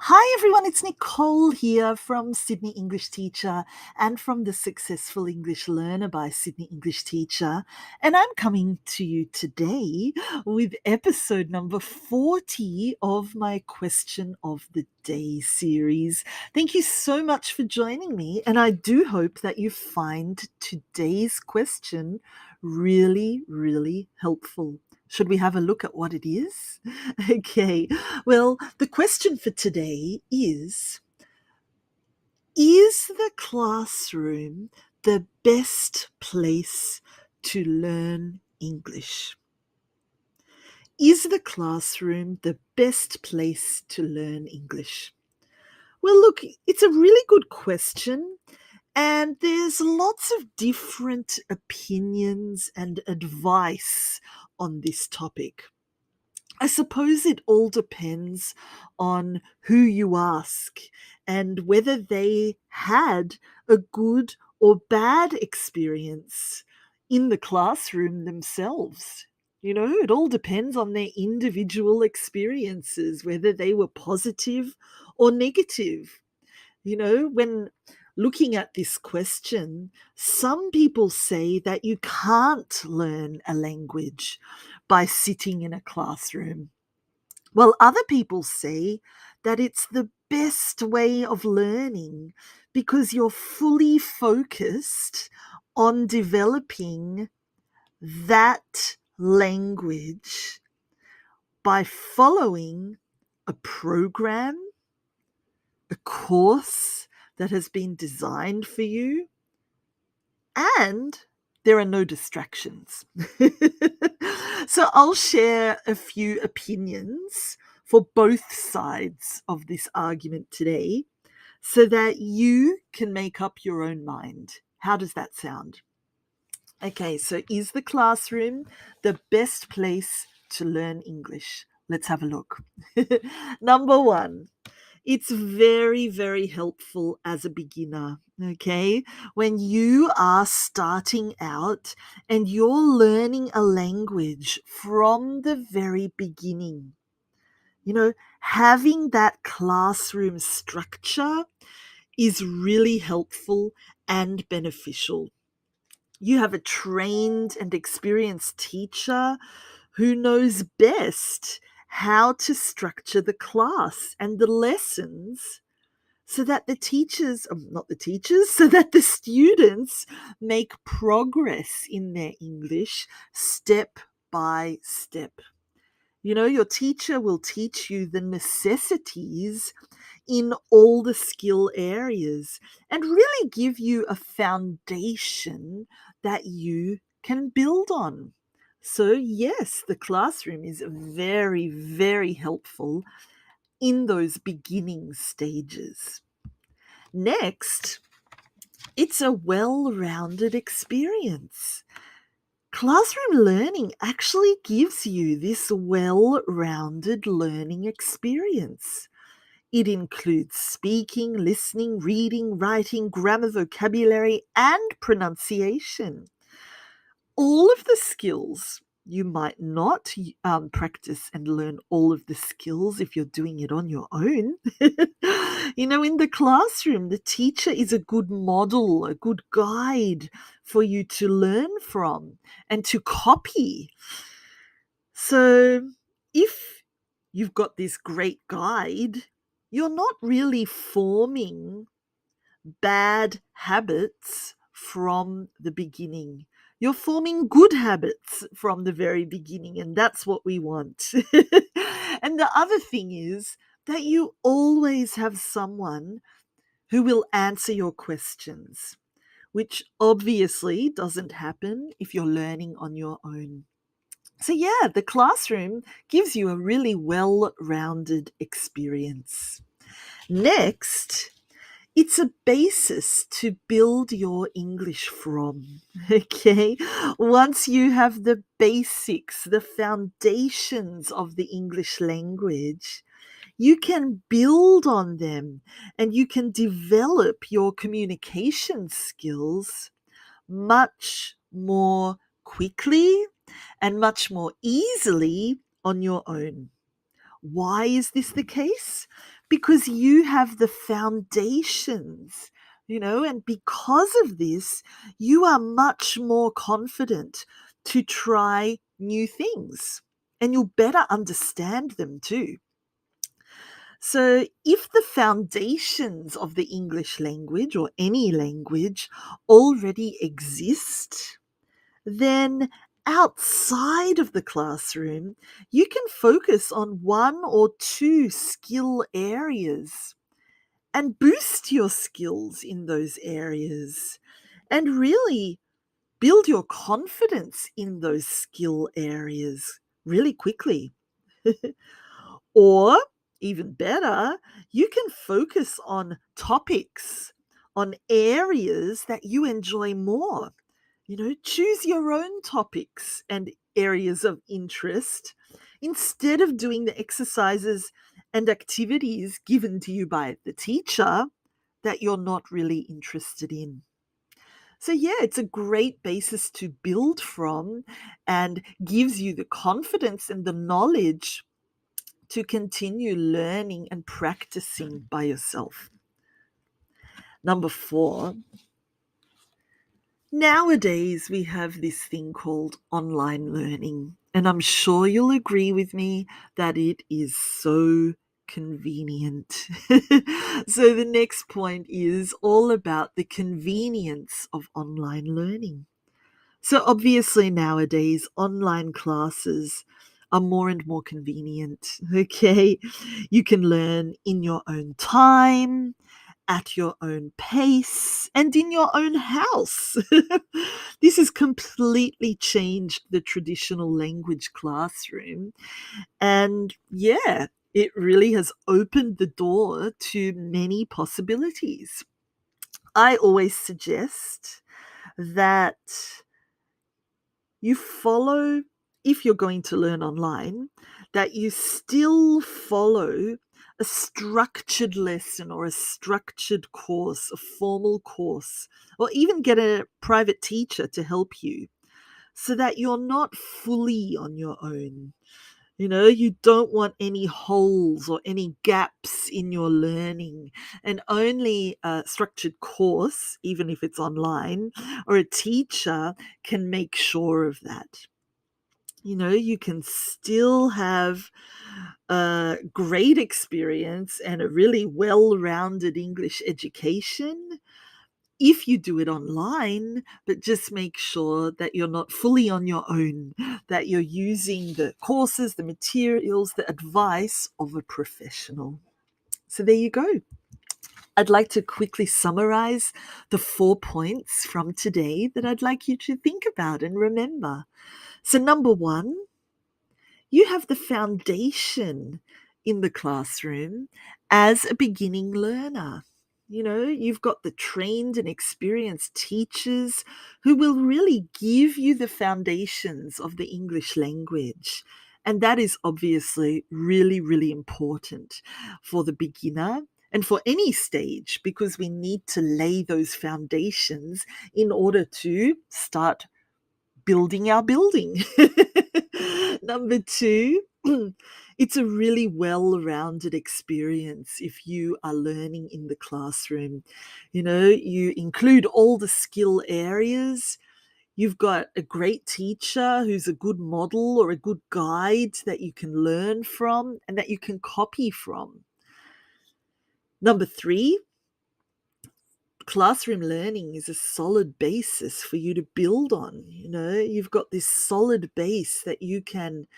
Hi everyone, it's Nicole here from Sydney English Teacher and from the Successful English Learner by Sydney English Teacher. And I'm coming to you today with episode number 40 of my Question of the Day series. Thank you so much for joining me, and I do hope that you find today's question really, really helpful. Should we have a look at what it is? Okay, well, the question for today is the classroom the best place to learn English? Is the classroom the best place to learn English? Well, look, it's a really good question, and there's lots of different opinions and advice on this topic. I suppose it all depends on who you ask and whether they had a good or bad experience in the classroom themselves. It all depends on their individual experiences, whether they were positive or negative. When looking at this question, some people say that you can't learn a language by sitting in a classroom, while other people say that it's the best way of learning because you're fully focused on developing that language by following a program, a course that has been designed for you, and there are no distractions. So I'll share a few opinions for both sides of this argument today so that you can make up your own mind. How does that sound? Okay, so is the classroom the best place to learn English? Let's have a look. Number one, it's very, very helpful as a beginner, okay? When you are starting out and you're learning a language from the very beginning, having that classroom structure is really helpful and beneficial. You have a trained and experienced teacher who knows best how to structure the class and the lessons so that so that the students make progress in their English step by step. Your teacher will teach you the necessities in all the skill areas and really give you a foundation that you can build on. So, yes, the classroom is very, very helpful in those beginning stages. Next, it's a well rounded experience. Classroom learning actually gives you this well rounded learning experience. It includes speaking, listening, reading, writing, grammar, vocabulary, and pronunciation. All of the skills you might not practice and learn all of the skills if you're doing it on your own. In the classroom, the teacher is a good model, a good guide for you to learn from and to copy. So if you've got this great guide, you're not really forming bad habits from the beginning. You're forming good habits from the very beginning, and that's what we want. And the other thing is that you always have someone who will answer your questions, which obviously doesn't happen if you're learning on your own. So, yeah, the classroom gives you a really well rounded experience. Next, it's a basis to build your English from. Okay. Once you have the basics, the foundations of the English language, you can build on them and you can develop your communication skills much more quickly and much more easily on your own. Why is this the case? because you have the foundations, and because of this, you are much more confident to try new things and you'll better understand them too. So, if the foundations of the English language or any language already exist, then outside of the classroom, you can focus on one or two skill areas and boost your skills in those areas and really build your confidence in those skill areas really quickly. Or, even better, you can focus on topics, on areas that you enjoy more. Choose your own topics and areas of interest instead of doing the exercises and activities given to you by the teacher that you're not really interested in. So, yeah, it's a great basis to build from and gives you the confidence and the knowledge to continue learning and practicing by yourself. Number 4, nowadays we have this thing called online learning, and I'm sure you'll agree with me that it is so convenient. So the next point is all about the convenience of online learning. So obviously nowadays online classes are more and more convenient. Okay, you can learn in your own time, at your own pace, and in your own house. This has completely changed the traditional language classroom. And yeah, it really has opened the door to many possibilities. I always suggest that you follow, if you're going to learn online, that you still follow a structured lesson or a structured course, a formal course, or even get a private teacher to help you so that you're not fully on your own. You don't want any holes or any gaps in your learning, and only a structured course, even if it's online, or a teacher can make sure of that. You can still have a great experience and a really well rounded English education if you do it online, but just make sure that you're not fully on your own, that you're using the courses, the materials, the advice of a professional. So there you go. I'd like to quickly summarize the 4 points from today that I'd like you to think about and remember. So, number 1, you have the foundation in the classroom as a beginning learner. You've got the trained and experienced teachers who will really give you the foundations of the English language. And that is obviously really, really important for the beginner and for any stage, because we need to lay those foundations in order to start building our building. Number 2, it's a really well-rounded experience if you are learning in the classroom. You include all the skill areas. You've got a great teacher who's a good model or a good guide that you can learn from and that you can copy from. Number 3, classroom learning is a solid basis for you to build on. You've got this solid base that you can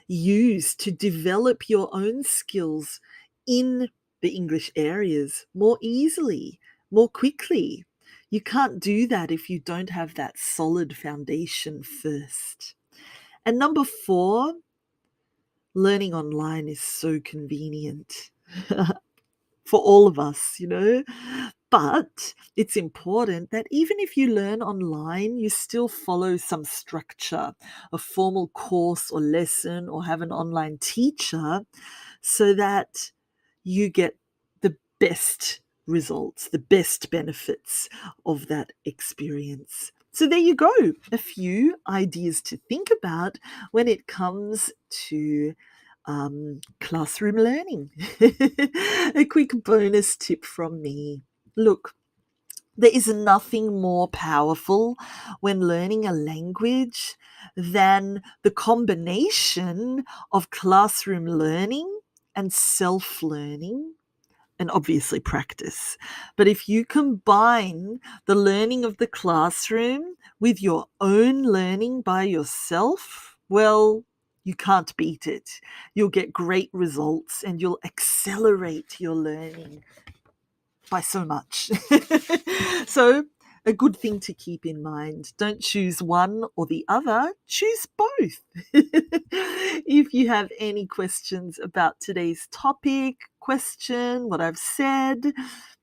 use to develop your own skills in the English areas more easily, more quickly. You can't do that if you don't have that solid foundation first. And number 4, learning online is so convenient. For all of us. But it's important that even if you learn online, you still follow some structure, a formal course or lesson, or have an online teacher so that you get the best results, the best benefits of that experience. So there you go, a few ideas to think about when it comes to classroom learning. A quick bonus tip from me. Look, there is nothing more powerful when learning a language than the combination of classroom learning and self learning, and obviously practice. But if you combine the learning of the classroom with your own learning by yourself, well, you can't beat it. You'll get great results and you'll accelerate your learning by so much. So, a good thing to keep in mind. Don't choose one or the other, choose both. If you have any questions about today's topic, question, what I've said,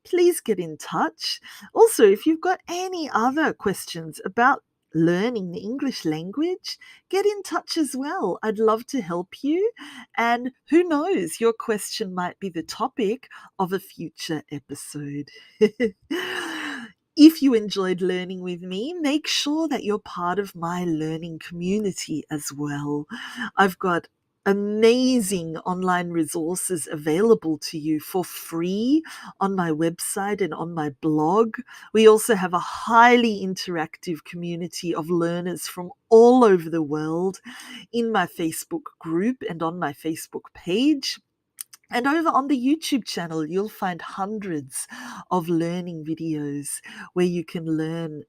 please get in touch. Also, if you've got any other questions about learning the English language, get in touch as well. I'd love to help you. And who knows, your question might be the topic of a future episode. If you enjoyed learning with me, make sure that you're part of my learning community as well. I've got amazing online resources available to you for free on my website and on my blog. We also have a highly interactive community of learners from all over the world in my Facebook group and on my Facebook page. And over on the YouTube channel, you'll find hundreds of learning videos where you can learn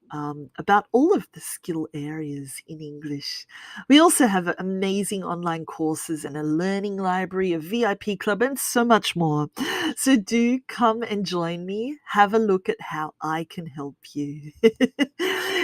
about all of the skill areas in English. We also have amazing online courses and a learning library, a VIP club, and so much more. So do come and join me. Have a look at how I can help you.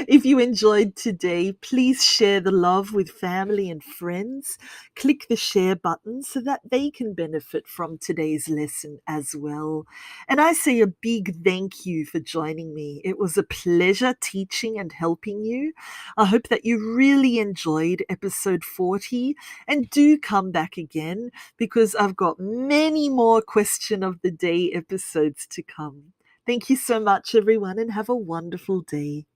If you enjoyed today, please share the love with family and friends. Click the share button so that they can benefit from today's lesson as well. And I say a big thank you for joining me. It was a pleasure teaching and helping you. I hope that you really enjoyed episode 40 and do come back again because I've got many more question of the day episodes to come. Thank you so much, everyone, and have a wonderful day.